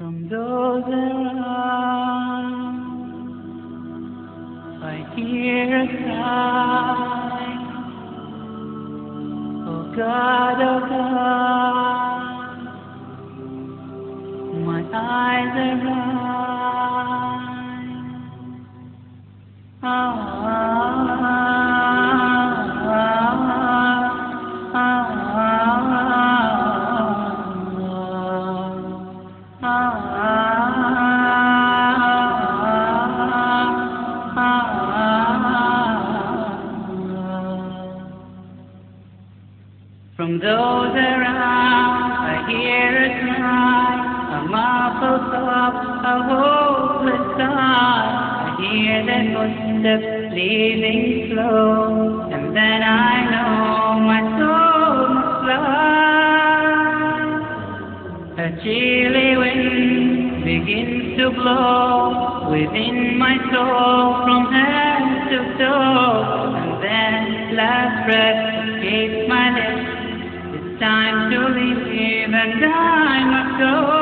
From those around, I hear a cry. Oh God, my eyes are blind. From those around, I hear a cry, a muffled sob, a hopeless sigh. I hear their footsteps leaving slow, and then I know my soul must fly. A chilly wind begins to blow within my soul from head to toe, and then last breath escapes my lips. Time to live and I must go.